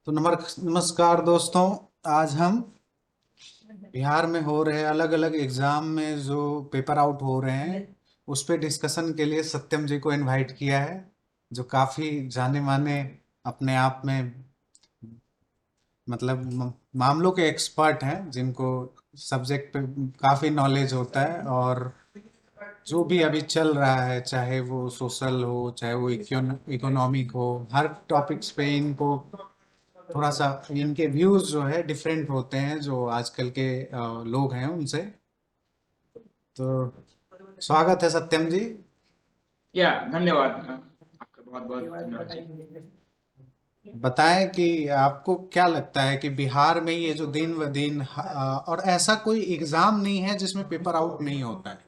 तो नमस्कार दोस्तों। आज हम बिहार में हो रहे अलग अलग एग्जाम में जो पेपर आउट हो रहे हैं उस पे डिस्कशन के लिए सत्यम जी को इनवाइट किया है, जो काफ़ी जाने माने अपने आप में मतलब मामलों के एक्सपर्ट हैं, जिनको सब्जेक्ट पे काफ़ी नॉलेज होता है। और जो भी अभी चल रहा है, चाहे वो सोशल हो चाहे वो इकोनॉमिक हो, हर टॉपिक्स पे इनको थोड़ा सा इनके व्यूज जो है डिफरेंट होते हैं जो आजकल के लोग हैं उनसे। तो स्वागत है सत्यम जी। या धन्यवाद। आपका बहुत बहुत धन्यवाद जी। बताएं कि आपको क्या लगता है कि बिहार में ये जो दिन व दिन और ऐसा कोई एग्जाम नहीं है जिसमें पेपर आउट नहीं होता है।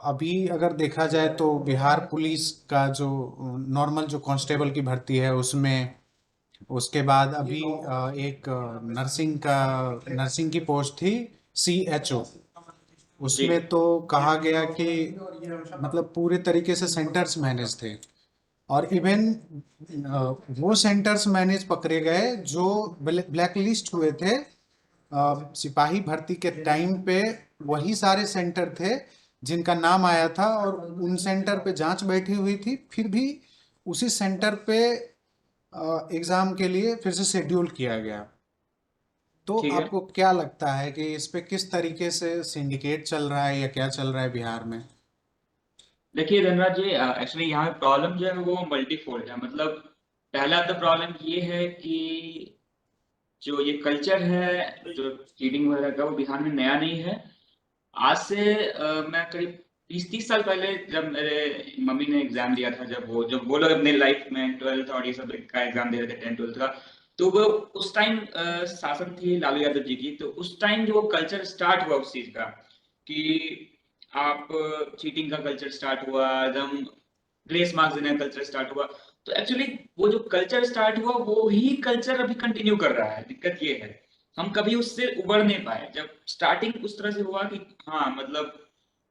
अभी अगर देखा जाए तो बिहार पुलिस का जो नॉर्मल जो कांस्टेबल की भर्ती है उसमें, उसके बाद अभी एक नर्सिंग की पोस्ट थी, CHO। जी। उसमें तो कहा गया कि मतलब पूरे तरीके से सेंटर्स मैनेज थे। और इवन वो सेंटर्स मैनेज पकड़े गए जो ब्लैक लिस्ट हुए थे सिपाही भर्ती के टाइम पे। वही सारे सेंटर थे जिनका नाम आया था और उन सेंटर पे जांच बैठी हुई थी, फिर भी उसी सेंटर पे एग्जाम के लिए फिर से शेड्यूल किया गया। तो ठीक है। आपको क्या लगता है कि इस पे किस तरीके से सिंडिकेट चल रहा है या क्या चल रहा है बिहार में? देखिए धनराज जी, एक्चुअली यहाँ पे प्रॉब्लम जो है वो मल्टीफोल्ड है। मतलब पहला तो प्रॉब्लम ये है कि जो ये कल्चर है जो चीटिंग वगैरह का, वो बिहार में नया नहीं है। आज से मैं करीब 20-30 साल पहले जब मेरे मम्मी ने एग्जाम दिया था, जब वो लोग अपने लाइफ में ट्वेल्थ और ये सब का एग्जाम दे रहे थे, 10th 12th का, तो वो उस टाइम शासन थी लालू यादव जी की। तो उस टाइम जो कल्चर स्टार्ट हुआ उस चीज का कि आप चीटिंग का कल्चर स्टार्ट हुआ, एकदम ग्रेस मार्क्स देने का कल्चर स्टार्ट हुआ। तो एक्चुअली वो जो कल्चर स्टार्ट हुआ वो ही कल्चर अभी कंटिन्यू कर रहा है। दिक्कत ये है, हम कभी उससे उबर नहीं पाए। जब स्टार्टिंग उस तरह से हुआ कि हाँ मतलब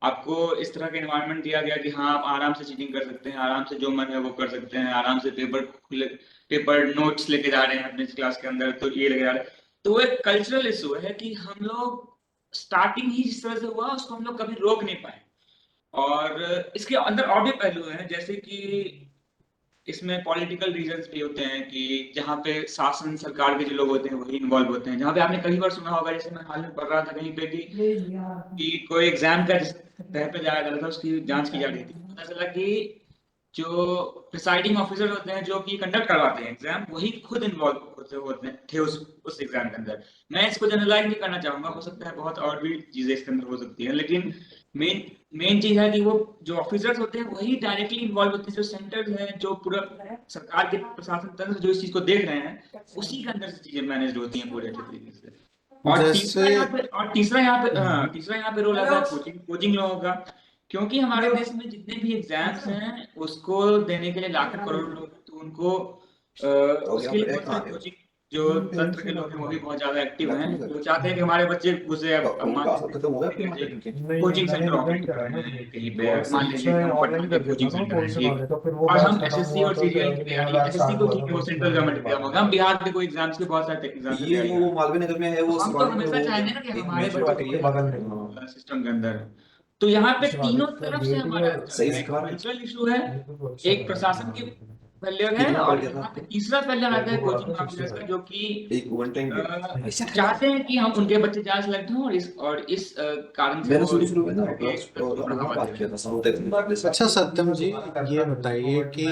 आपको इस तरह का एनवायरनमेंट दिया गया कि हाँ आप आराम से चीटिंग कर सकते हैं, आराम से जो मन है वो कर सकते हैं, आराम से पेपर नोट्स लेके जा रहे हैं अपने क्लास के अंदर, तो ये लेके जा रहे हैं। तो वो एक कल्चरल इशू है कि हम लोग स्टार्टिंग ही जिस तरह से हुआ उसको हम लोग कभी रोक नहीं पाए। और इसके अंदर और भी पहलू हैं, जैसे कि इसमें पॉलिटिकल रीजंस भी होते हैं कि जहाँ पे शासन सरकार के जो लोग होते हैं वही इन्वॉल्व होते हैं। जहाँ पे आपने कई बार सुना होगा, जैसे मैं हाल में पढ़ रहा था कहीं पे कि कोई एग्जाम का जिस तह पे जाया जा रहा था उसकी जांच की जा रही थी। पता चला कि जो प्रिसाइडिंग ऑफिसर होते हैं जो कि कंडक्ट करवाते हैं एग्जाम, वही खुद इन्वॉल्व होते थे उस एग्जाम के अंदर। मैं इसको जनरलाइज नहीं करना चाहूंगा, हो सकता है बहुत और भी चीजें इसके अंदर हो सकती हैं, लेकिन मेन मेन चीज है कि वो जो ऑफिसर्स होते हैं वही डायरेक्टली इन्वॉल्व होते हैं। जो सेंटर्स हैं, जो पूरा सरकार के प्रशासन तंत्र जो इस चीज को देख रहे हैं, उसी के अंदर से चीजें मैनेज होती हैं पूरे अच्छे तरीके से। और जैसे तीसरा यहाँ पे रोल आता है कोचिंग कोचिंग लोगों का। क्योंकि हमारे देश में जितने भी एग्जाम्स हैं उसको देने के लिए लाखों करोड़ लोग हैं, तो उनको उसके लिए बहुत सारे कोचिंग जो तंत्र के लोग हैं वो भी बहुत ज्यादा एक्टिव हैं, जो चाहते हैं कि हमारे बच्चे उसे अब मान लीजिए कोचिंग सेंटर ऑपरेट कर रहे हैं कहीं पे, मान लीजिए कि हम पटना के कोचिंग सेंटर हैं ठीक, और हम एसएससी और सीजीएल की तैयारी, एसएससी तो ठीक है वो सेंट्रल गवर्नमेंट एग्जाम होगा, हम बिहार के कोई एग्जाम्स के बहुत सारे एग्जाम की ये तैयारी कर वो रहे हैं। मालवीय नगर में है, तो वो हम तो सराउंडिंग में हमेशा वो चाहेंगे ना कि एक हमारे मेट्रो बच्चे आती है। सिस्टम के अंदर। तो यहाँ पे तीनों तरफ से हमारा चल सही रहा है, एक सिखा रहे हैं। कल्चरल इशू है, एक प्रशासन की फेलियर है, कितना पढ़ और गया यहाँ पे था? तीसरा फेलियर आता है कोचिंग ऑफिसर्स का, जो कि एक वन टाइम अ, पे ऐसा था क्या? चाहते हैं कि हम उनके बच्चे ज्यादा सिलेक्ट हों, और इस कारण से मैंने वो शुरू इस शुरू में ना तरह के क्लास तत्व और को अपना बढ़ावा दे बात रहे किया हैं। था साउथ में। अच्छा सत्यम जी, ये बताइए कि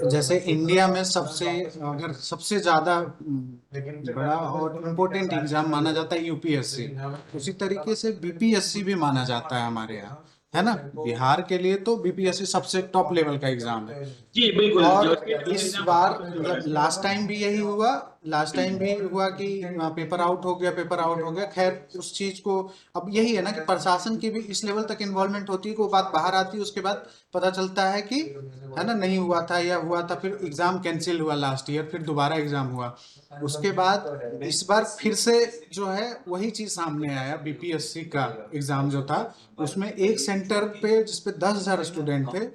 जैसे इंडिया में सबसे अगर सबसे ज्यादा बड़ा और इम्पोर्टेंट एग्जाम माना जाता है UPSC, उसी तरीके से BPSC भी माना जाता है हमारे यहाँ, है ना? बिहार के लिए तो BPSC सबसे टॉप लेवल का एग्जाम है। जी बिल्कुल, जो और स्टेट लेवल इस एग्जाम बार सबसे बड़ा मतलब है। लास्ट टाइम भी हुआ कि पेपर आउट हो गया। खैर उस चीज को अब यही है ना कि प्रशासन की भी इस लेवल तक इन्वॉल्वमेंट होती है कि वो बात बाहर आती है, उसके बाद पता चलता है कि है ना नहीं हुआ था या हुआ था, फिर एग्जाम कैंसिल हुआ लास्ट ईयर, फिर दोबारा एग्जाम हुआ। उसके बाद इस बार फिर से जो है वही चीज सामने आया, BPSC का एग्जाम जो था उसमें एक सेंटर पे जिसपे 10,000 स्टूडेंट थे,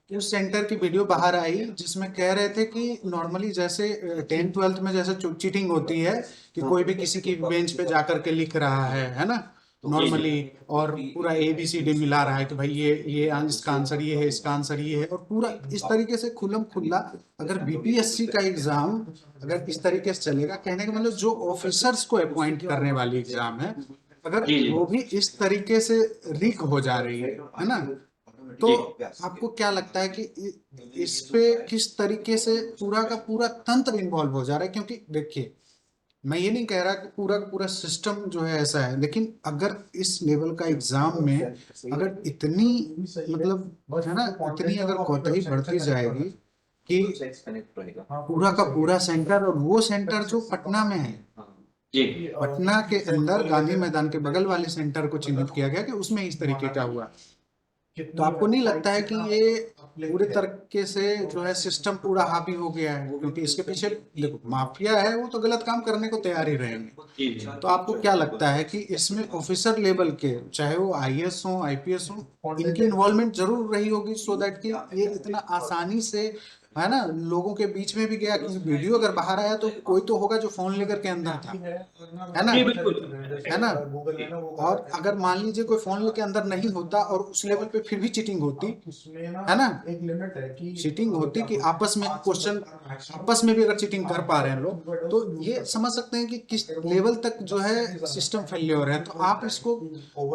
उस सेंटर की वीडियो बाहर आई जिसमें कह रहे थे कि नॉर्मली जैसे 10th 12th में जैसे चीटिंग होती है कि कोई भी किसी की बेंच पे जाकर के लिख रहा है ना, जी जी नॉर्मली, और पूरा ABCD मिला रहा है कि भाई ये इसका आंसर ये है, इसका आंसर ये है, और पूरा इस तरीके से खुल्लम खुल्ला। अगर BPSC का एग्जाम अगर इस तरीके से चलेगा, कहने का मतलब जो ऑफिसर्स को अपॉइंट करने वाली एग्जाम है, अगर जी जी वो भी इस तरीके से लीक हो जा रही है ना, तो जी आपको क्या लगता है कि इस पे किस तरीके से पूरा का पूरा तंत्र इन्वॉल्व हो जा रहा है? क्योंकि देखिए, मैं ये नहीं कह रहा कि पूरा का पूरा सिस्टम जो है ऐसा है, लेकिन अगर इस लेवल का एग्जाम में अगर इतनी मतलब है ना, इतनी अगर कोताही बढ़ती जाएगी कि पूरा का पूरा सेंटर, और वो सेंटर जो पटना में है, जी पटना के अंदर गांधी मैदान के बगल वाले सेंटर को चिन्हित किया गया कि उसमें इस तरीके का हुआ, तो आपको नहीं लगता है कि ये पूरे तरीके से जो है सिस्टम पूरा हावी हो गया है? क्योंकि इसके पीछे देखो माफिया है, वो तो गलत काम करने को तैयार ही रहेंगे। जी जी तो आपको क्या लगता है कि इसमें ऑफिसर लेवल के, चाहे वो IAS हो, IPS हो, इनकी इन्वॉल्वमेंट जरूर रही होगी, सो दैट कि ये इतना आसानी से है ना लोगों के बीच में भी गया? क्योंकि वीडियो अगर बाहर आया तो कोई तो होगा जो फोन लेकर के अंदर था, है ना, जी बिल्कुल है ना। और अगर मान लीजिए कोई फोन लेके अंदर नहीं होता और उस लेवल पे फिर भी चीटिंग होती, है ना, एक लिमिट है कि चीटिंग होती कि आपस में क्वेश्चन, आपस में भी अगर चीटिंग कर पा रहे हैं लोग, तो ये समझ सकते हैं कि किस लेवल तक जो है सिस्टम फेल्योर है। तो आप इसको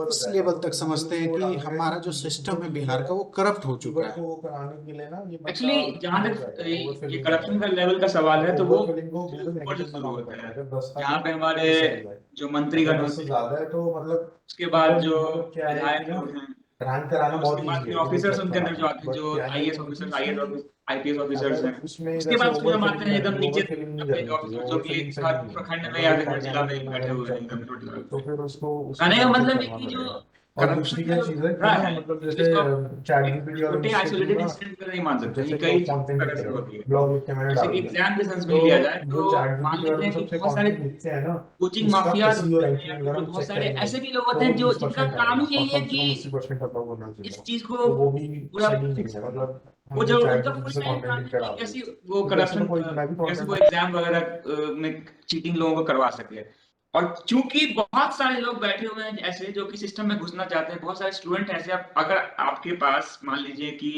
इस लेवल तक समझते हैं कि हमारा जो सिस्टम है बिहार का, वो करप्ट हो चुका है? एक्चुअली जहाँ तक ये करप्शन का लेवल का सवाल है तो वो ऊपर से शुरू होता है, जहाँ पे हमारे जो मंत्रीगण होते हैं, उसके बाद जो विधायक लोग हैं, और उसके बाद फिर ऑफिसर्स उनके अंदर जो आते हैं, जो IAS ऑफिसर्स, IPS ऑफिसर्स हैं, उसके बाद फिर हम आते हैं एकदम नीचे अपने ऑफिसर जो कि हर प्रखंड में या फिर हर जिला में बैठे हुए हैं एकदम छोटे छोटे। कहने का मतलब है कि जो करप्शन है वो बढ़ रहा है, इसको आप एक छोटे आइसोलेटेड इंसिडेंट पर नहीं मान सकते, ये कई चीजों पर करप्शन होती है। जैसे कि एग्जाम के सेंस में लिया जाए तो मान लेते हैं कि बहुत सारे कोचिंग माफियाज होते हैं या फिर बहुत सारे ऐसे भी लोग होते हैं जो जिनका काम ही यही है कि इस चीज को पूरा वो जो उनका फुल टाइम काम है कि कैसे वो करप्शन, कैसे वो एग्जाम वगैरह में चीटिंग लोगों को करवा सके। और चूंकि बहुत सारे लोग बैठे हुए हैं ऐसे जो कि सिस्टम में घुसना चाहते हैं, बहुत सारे स्टूडेंट ऐसे, अगर आपके पास मान लीजिए कि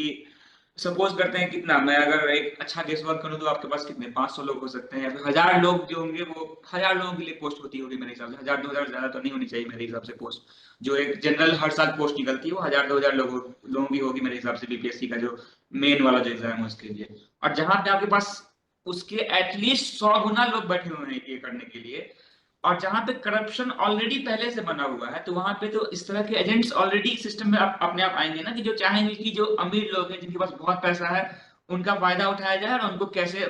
सपोज करते हैं कितना, मैं अगर एक अच्छा गेस वर्क करूं तो आपके पास कितने 500 लोग हो सकते हैं या फिर 1000 लोग जो होंगे, वो 1000 लोगों के लिए पोस्ट होती होगी मेरे हिसाब से, 1000 2000 ज्यादा तो नहीं होनी चाहिए मेरे हिसाब से पोस्ट, जो एक जनरल हर साल पोस्ट निकलती है वो 1000 2000 लोगों की होगी मेरे हिसाब से BPSC का जो मेन वाला जो एग्जाम है उसके लिए। और जहां पे आपके पास उसके एटलीस्ट 100 गुना लोग बैठे हुए हैं ये करने के लिए, और जहां पे करप्शन ऑलरेडी पहले से बना हुआ है, तो वहां पे तो इस तरह के एजेंट्स ऑलरेडी सिस्टम में अपने आप आएंगे ना, कि जो चाहेंगे कि जो अमीर लोग हैं जिनके पास बहुत पैसा है उनका फायदा उठाया जाए और उनको कैसे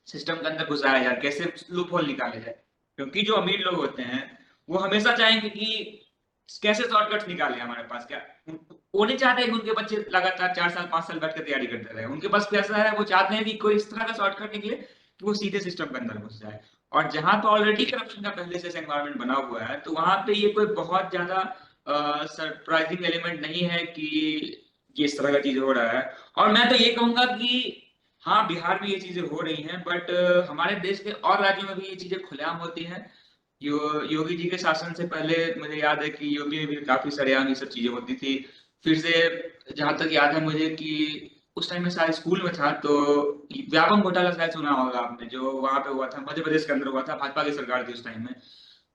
सिस्टम के अंदर घुसाया जाए, कैसे लूप होल निकाले जाए। क्योंकि जो अमीर लोग होते हैं वो हमेशा चाहेंगे कि कैसे शॉर्टकट निकाले हमारे पास, क्या वो नहीं चाहते कि उनके बच्चे लगातार 4 साल 5 साल बैठ कर तैयारी करते रहे, उनके पास पैसा है, वो चाहते हैं कि कोई इस तरह का शॉर्टकट निकले कि वो सीधे सिस्टम के अंदर घुस जाए। और जहां पे ऑलरेडी करप्शन का पहले से एनवायरनमेंट बना हुआ है, तो वहां पे ये कोई बहुत ज्यादा सरप्राइजिंग एलिमेंट नहीं है कि ये इस तरह का चीज हो रहा है। और मैं तो ये कहूंगा कि हाँ, बिहार में ये चीजें हो रही हैं, बट हमारे देश के और राज्यों में भी ये चीजें खुलेआम होती हैं। योगी जी के शासन से पहले मुझे याद है कि यूपी में भी काफी सरेआम ये सब चीजें होती थी। फिर से जहां तक याद है मुझे कि उस टाइम में शायद स्कूल में था, तो व्यापम घोटाला शायद सुना होगा आपने, जो वहां पे हुआ था, मध्य प्रदेश के अंदर हुआ था, भाजपा की सरकार थी उस टाइम में।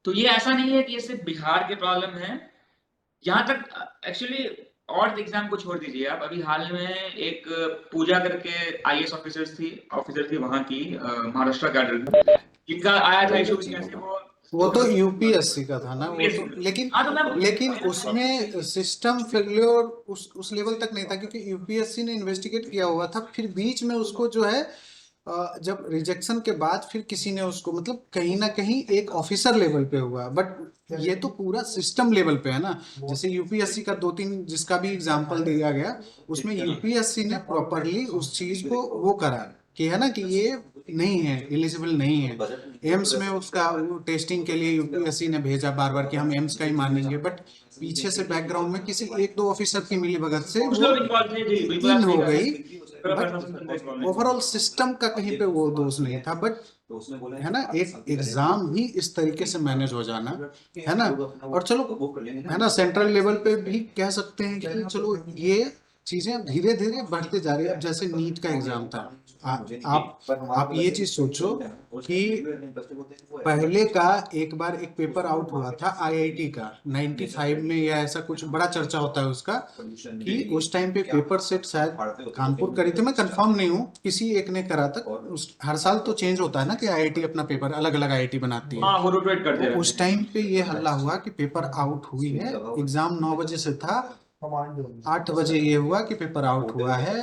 तो ये ऐसा नहीं है कि ये सिर्फ बिहार के प्रॉब्लम है। जहां तक एक्चुअली और एग्जाम को छोड़ दीजिए आप, अभी हाल में एक पूजा करके IAS ऑफिसर थी वहां की, महाराष्ट्र कैडर की, जिनका आया था इशू कैसे वो तो UPSC का था ना, वो तो, लेकिन हाँ तो मैं लेकिन उसमें सिस्टम फेल्योर उस लेवल तक नहीं था, क्योंकि UPSC ने इन्वेस्टिगेट किया हुआ था, फिर बीच में उसको जो है जब रिजेक्शन के बाद फिर किसी ने उसको, मतलब कहीं ना कहीं एक ऑफिसर लेवल पे हुआ, बट ये तो पूरा सिस्टम लेवल पे है ना। जैसे UPSC का 2 3 जिसका भी एग्जांपल दिया गया, उसमें UPSC ने प्रॉपरली उस चीज को वो करा कि है ना कि ये नहीं है, एलिजिबल नहीं है। एम्स में उसका टेस्टिंग के लिए UPSC ने भेजा बार बार कि हम एम्स का ही मानेंगे, बट पीछे से बैकग्राउंड में किसी एक दो ऑफिसर की मिलीभगत से कुछ वो लोग इन्वॉल्व थे जी, बिल्कुल इन आप सही हो कह रहे गई, हैं। पूरा बट प्रशासन के अंदर involved है। ओवरऑल सिस्टम का कहीं पे वो दोष नहीं था। बट है ना, एक एग्जाम ही इस तरीके से मैनेज हो जाना, है ना। और चलो, है ना, सेंट्रल लेवल पे भी कह सकते हैं कि चलो ये चीजें धीरे धीरे बढ़ते जा रही है। अब जैसे नीट का एग्जाम था, आप ये चीज सोचो कि पहले का एक बार एक पेपर आउट हुआ था आईआईटी का 95 में, या ऐसा कुछ बड़ा चर्चा होता है उसका, कि उस टाइम पे पेपर सेट शायद कानपुर करी थी, मैं कंफर्म नहीं हूँ, किसी एक ने करा था। हर साल तो चेंज होता है ना कि आईआईटी अपना पेपर अलग अलग आईआईटी बनाती है। हाँ, वो रोटेट कर दे तो रहे उस टाइम पे ये हल्ला हुआ कि पेपर आउट हुई है, एग्जाम 9 बजे से था, 8 बजे ये हुआ कि पेपर आउट हुआ है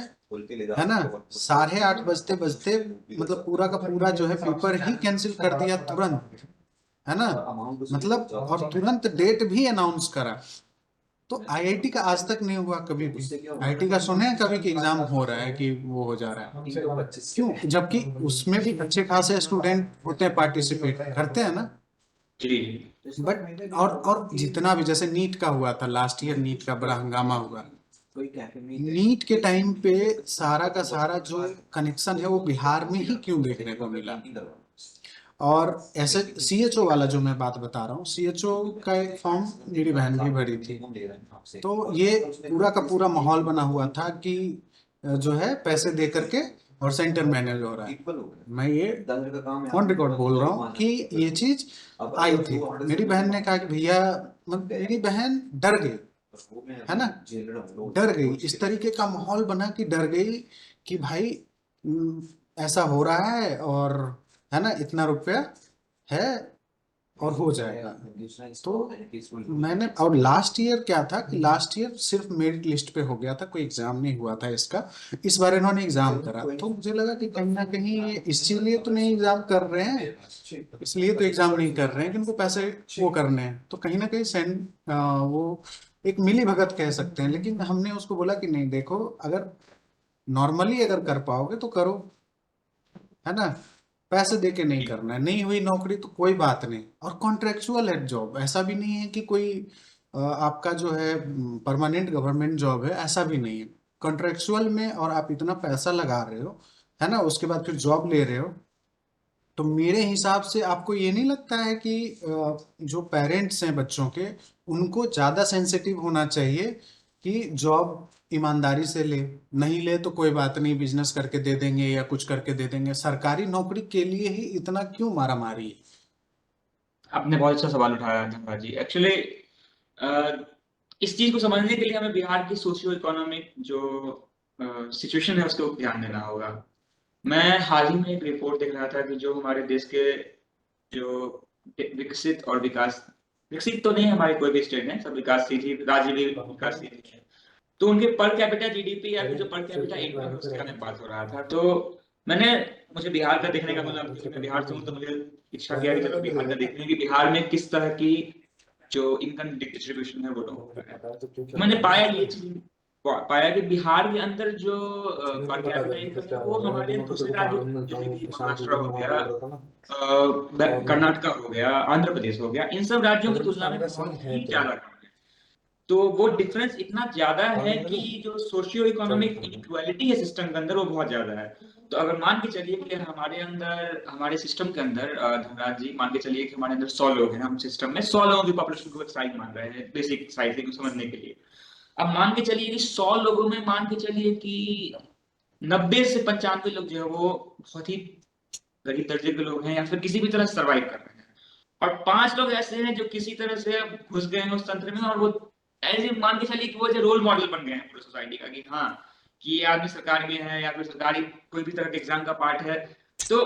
ना। 8:30 बजते बजते मतलब पूरा का पूरा जो है पेपर ही कैंसिल कर दिया तुरंत, है ना। मतलब और तुरंत डेट भी अनाउंस करा। तो आईआईटी का आज तक नहीं हुआ कभी भी। आईआईटी का सुने हैं कभी कि एग्जाम हो रहा है, कि वो हो जा रहा है, क्यों? जबकि उसमें भी अच्छे खासे स्टूडेंट होते हैं, पार्टिसिपेट करते हैं ना। जी। बट और जितना भी, जैसे नीट का हुआ था लास्ट ईयर, नीट का बड़ा हंगामा हुआ। नीट के टाइम पे सारा का सारा जो कनेक्शन है वो बिहार में ही क्यों देखने को मिला। और ऐसे सीएचओ वाला जो मैं बात बता रहा हूँ, सीएचओ का एक फॉर्म मेरी बहन भी भरी थी। तो ये पूरा का पूरा माहौल बना हुआ था कि जो है पैसे दे करके और सेंटर मैनेज हो रहा है। मैं ये ऑन रिकॉर्ड बोल रहा हूँ कि ये चीज आई थी। मेरी बहन ने कहा कि भैया, मेरी बहन डर गई, है ना, डर गई। इस तरीके का माहौल बना कि डर गई कि भाई ऐसा हो रहा है, और है ना, इतना रुपया है और हो जाएगा। तो मैंने, और लास्ट ईयर क्या था कि लास्ट ईयर सिर्फ मेरिट लिस्ट पे हो गया था, कोई एग्जाम नहीं हुआ था इसका। इस बार इन्होंने एग्जाम करा, तो मुझे लगा कि कहीं ना कहीं ये इसी लिए तो नहीं एग्जाम कर रहे हैं, इसलिए तो एग्जाम नहीं कर रहे हैं कि उनको पैसे वो करने हैं। तो कहीं ना कहीं वो एक मिली भगत कह सकते हैं। लेकिन हमने उसको बोला कि नहीं, देखो, अगर नॉर्मली अगर कर पाओगे तो करो, है ना, पैसे दे के नहीं करना है। नहीं हुई नौकरी तो कोई बात नहीं। और कॉन्ट्रेक्चुअल है जॉब, ऐसा भी नहीं है कि कोई आपका जो है परमानेंट गवर्नमेंट जॉब है, ऐसा भी नहीं है। कॉन्ट्रेक्चुअल में और आप इतना पैसा लगा रहे हो, है ना, उसके बाद फिर जॉब ले रहे हो। तो मेरे हिसाब से आपको ये नहीं लगता है कि जो पेरेंट्स हैं बच्चों के, उनको ज़्यादा सेंसिटिव होना चाहिए कि जॉब ईमानदारी से ले, नहीं ले तो कोई बात नहीं, बिजनेस करके दे देंगे या कुछ करके दे देंगे, सरकारी नौकरी के लिए ही इतना क्यों मारा मारी है? आपने बहुत अच्छा सवाल उठाया धनराज जी। एक्चुअली इस चीज को समझने के लिए हमें बिहार की सोशियो इकोनॉमिक जो सिचुएशन है उसके ऊपर ध्यान देना होगा। मैं हाल ही में एक रिपोर्ट देख रहा था कि जो हमारे देश के जो विकसित और विकास, विकसित तो नहीं हमारे कोई भी स्टेट है, सब विकासशील ही राज्य भी विकासशील ही है। तो उनके पर कैपिटा जीडीपी या फिर जो पर कैपिटा इनकम है उसके बारे में बात हो रहा था। तो मैंने, मुझे बिहार का देखने का, मतलब क्योंकि मैं बिहार से हूँ तो मुझे इच्छा किया कि चलो बिहार का देखने की बिहार में किस तरह की जो इनकम डिस्ट्रीब्यूशन है वो लोग है। तो मैंने पाया ये चीज, पाया कि बिहार के अंदर जो पर कैपिटा इनकम है वो हमारे दूसरे राज्यों, जैसे कि महाराष्ट्र हो गया, कर्नाटका हो गया, आंध्र प्रदेश हो गया, इन सब राज्यों की तुलना में बहुत ही ज्यादा कम है। तो वो डिफरेंस इतना ज्यादा है कि जो सोशियो इकोनॉमिक इनइक्वालिटी है सिस्टम के अंदर वो बहुत ज्यादा है। तो अगर मान के चलिए कि हमारे अंदर, हमारे सिस्टम के अंदर धनराज जी, मान के चलिए कि हमारे अंदर 100 लोग हैं, हम सिस्टम में 100 लोगों की पॉपुलेशन को एक साइज मान रहे हैं, बेसिक साइज को समझने के लिए। अब मान के चलिए कि 100 लोगों में मान के चलिए कि 90 से 95 लोग जो है वो बहुत ही गरीब दर्जे के लोग हैं या फिर किसी भी तरह सर्वाइव कर रहे हैं, और 5 लोग ऐसे हैं जो किसी तरह से घुस गए हैं उस तंत्र में, और वो ऐसे मान के चलिए कि वो जो रोल मॉडल बन गए हैं पूरी सोसाइटी का, कि हाँ, कि ये आदमी सरकार में है या फिर सरकारी कोई भी तरह के एग्जाम का पार्ट है। तो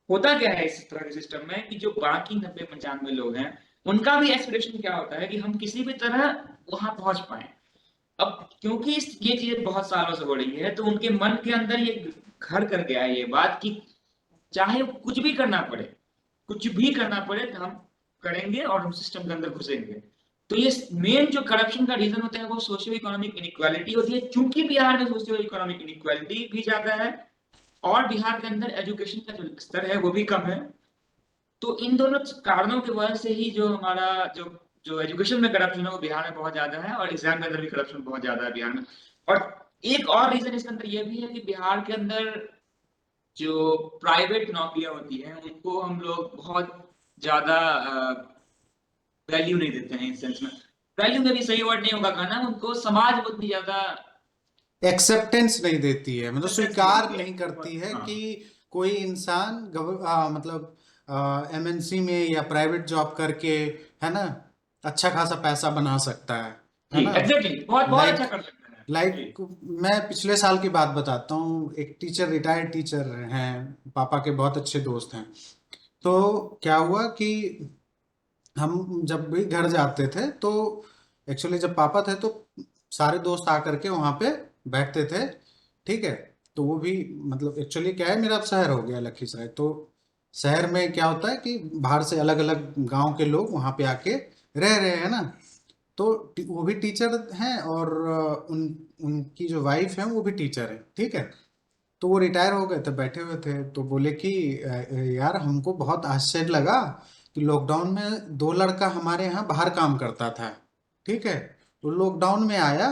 होता क्या है इस तरह के सिस्टम में कि जो बाकी 90-95 लोग हैं, उनका भी एस्पिरेशन क्या होता है कि हम किसी भी तरह वहां पहुंच पाए। अब क्योंकि ये चीज बहुत सालों से हो रही है, तो उनके मन के अंदर ये घर कर गया है ये बात कि चाहे कुछ भी करना पड़े, कुछ भी करना पड़े तो हम करेंगे और हम सिस्टम के अंदर घुसेंगे। तो ये मेन जो करप्शन का रीजन होता है वो सोशियो इकोनॉमिक इनइक्वालिटी होती है। चूंकि बिहार में सोशियो इकोनॉमिक इनइक्वालिटी भी ज्यादा है और बिहार के अंदर एजुकेशन का जो स्तर है वो भी कम है, तो इन दोनों कारणों की वजह से ही जो हमारा जो जो एजुकेशन में करप्शन है वो बिहार में बहुत ज्यादा है, और एग्जाम के अंदर भी करप्शन बहुत ज्यादा है बिहार में। और एक और रीजन इसके अंदर ये भी है कि बिहार के अंदर जो प्राइवेट नौकरियां होती हैं उनको हम लोग बहुत ज्यादा वैल्यू नहीं देते हैं। इस सेंस में वैल्यू में भी सही वर्ड नहीं होगा कहना, उनको समाज उतनी ज्यादा एक्सेप्टेंस नहीं देती है, मतलब acceptance नहीं स्वीकार देती नहीं करती है हाँ। कि कोई इंसान मतलब एमएनसी में या प्राइवेट जॉब करके, है ना, अच्छा खासा पैसा बना सकता है जी ना। एग्जैक्टली, बहुत बहुत अच्छा लाइक कर सकते हैं जी। लाइक मैं पिछले साल की बात बताता हूँ। एक टीचर, रिटायर्ड टीचर हैं, पापा के बहुत अच्छे दोस्त हैं। तो क्या हुआ कि हम जब भी घर जाते थे तो एक्चुअली जब पापा थे तो सारे दोस्त आकर के वहाँ पे बैठते थे, ठीक है। तो वो भी मतलब एक्चुअली क्या है, मेरा अब शहर हो गया लखीसराय, तो शहर में क्या होता है कि बाहर से अलग अलग गांव के लोग वहाँ पे आके रह रहे हैं ना। तो वो भी टीचर हैं और उनकी जो वाइफ है वो भी टीचर है, ठीक है। तो वो रिटायर हो गए थे, बैठे हुए थे, तो बोले कि यार हमको बहुत आश्चर्य लगा कि लॉकडाउन में दो लड़का हमारे यहाँ बाहर काम करता था, ठीक है। तो लॉकडाउन में आया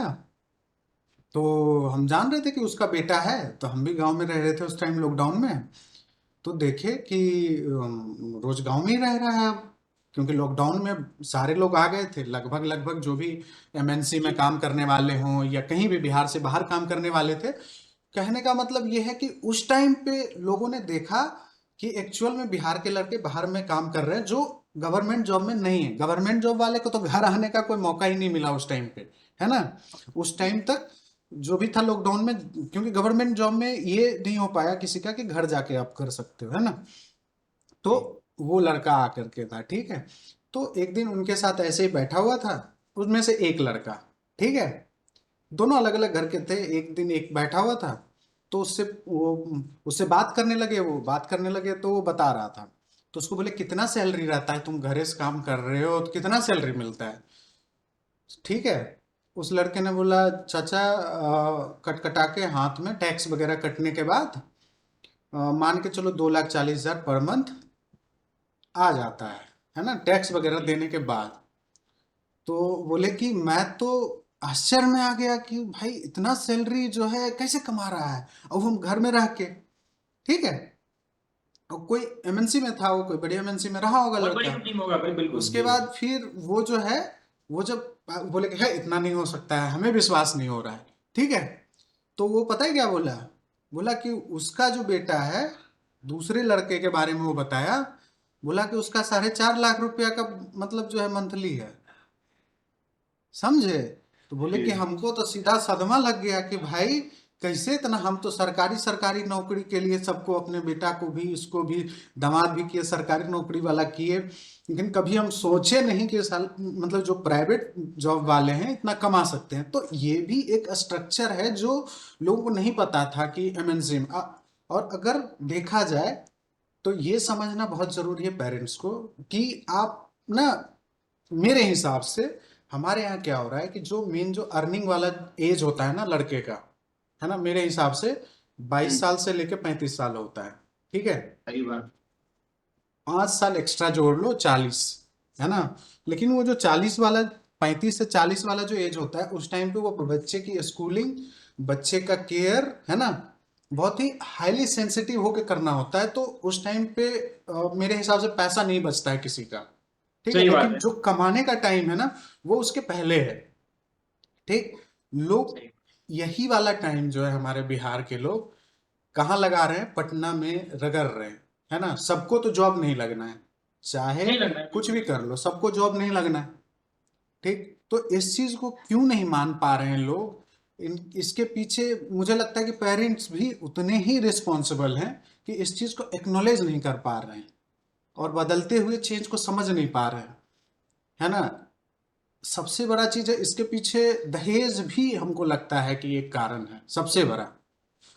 तो हम जान रहे थे कि उसका बेटा है, तो हम भी गांव में रह रहे थे उस टाइम लॉकडाउन में। तो देखे कि रोज गांव में ही रह रहा है अब, क्योंकि लॉकडाउन में सारे लोग आ गए थे, लगभग लगभग जो भी एमएनसी में काम करने वाले हों या कहीं भी बिहार से बाहर काम करने वाले थे। कहने का मतलब ये है कि उस टाइम पे लोगों ने देखा कि एक्चुअल में बिहार के लड़के बाहर में काम कर रहे हैं जो गवर्नमेंट जॉब में नहीं है। गवर्नमेंट जॉब वाले को तो घर आने का कोई मौका ही नहीं मिला उस टाइम पे, है ना। उस टाइम तक जो भी था लॉकडाउन में, क्योंकि गवर्नमेंट जॉब में ये नहीं हो पाया किसी का कि घर जाके आप कर सकते हो, है ना। तो वो लड़का आकर के था, ठीक है। तो एक दिन उनके साथ ऐसे ही बैठा हुआ था, उसमें से एक लड़का, ठीक है, दोनों अलग अलग घर के थे। एक दिन एक बैठा हुआ था, तो उससे बात करने लगे, वो बात करने लगे तो वो बता रहा था। तो उसको बोले कितना सैलरी रहता है, तुम घरे से काम कर रहे हो तो कितना सैलरी मिलता है, ठीक है। उस लड़के ने बोला चाचा कट कटा के हाथ में टैक्स वगैरह कटने के बाद मान के चलो 2,40,000 पर मंथ आ जाता है ना, टैक्स वगैरह देने के बाद। तो बोले कि मैं तो आश्चर्य में आ गया कि भाई इतना सैलरी जो है कैसे कमा रहा है, और हम घर में रह के, ठीक है। और कोई एमएनसी में था, वो कोई बड़ी एमएनसी में रहा होगा बहुत बड़ी लड़का। टीम होगा भाई, बिल्कुल उसके जी। बाद फिर वो जो है, वो जब बोले कि है इतना नहीं हो सकता है, हमें विश्वास नहीं हो रहा है, ठीक है। तो वो पता है क्या बोला, बोला कि उसका जो बेटा है, दूसरे लड़के के बारे में वो बताया, बोला कि उसका 4.5 लाख रुपया का मतलब जो है मंथली है, समझे। तो बोले कि जी हमको तो सीधा सदमा लग गया कि भाई कैसे इतना, हम तो सरकारी सरकारी नौकरी के लिए सबको, अपने बेटा को भी, इसको भी, दामाद भी किए सरकारी नौकरी वाला किए, लेकिन कभी हम सोचे नहीं कि साल मतलब जो प्राइवेट जॉब वाले हैं इतना कमा सकते हैं। तो ये भी एक स्ट्रक्चर है जो लोगों को नहीं पता था कि एमएनसी में और अगर देखा जाए तो ये समझना बहुत जरूरी है पेरेंट्स को कि आप ना, मेरे हिसाब से हमारे यहाँ क्या हो रहा है कि जो मेन जो अर्निंग वाला एज होता है ना लड़के का, है ना, मेरे हिसाब से 22 साल से लेकर 35 साल होता है, ठीक है। सही बात। 5 साल एक्स्ट्रा जोड़ लो 40, है ना। लेकिन वो जो 40 वाला, 35 से 40 वाला जो एज होता है, उस टाइम पे वो बच्चे की स्कूलिंग, बच्चे का केयर, है ना, बहुत ही हाईली सेंसिटिव होके करना होता है। तो उस टाइम पे मेरे हिसाब से पैसा नहीं बचता है किसी का, ठीक है। सही बात लेकिन है। जो कमाने का टाइम है ना, वो उसके पहले है, ठीक। लोग सही। यही वाला टाइम जो है हमारे बिहार के लोग कहाँ लगा रहे हैं, पटना में रगड़ रहे हैं, है ना। सबको तो जॉब नहीं लगना है, चाहे नहीं लगना है कुछ बिल्कुल। भी कर लो, सबको जॉब नहीं लगना है, ठीक। तो इस चीज को क्यों नहीं मान पा रहे हैं लोग, इसके पीछे मुझे लगता है कि पेरेंट्स भी उतने ही रिस्पॉन्सिबल हैं कि इस चीज को एक्नॉलेज नहीं कर पा रहे हैं और बदलते हुए चेंज को समझ नहीं पा रहे हैं, है ना। सबसे बड़ा चीज है इसके पीछे, दहेज भी हमको लगता है कि एक कारण है सबसे बड़ा।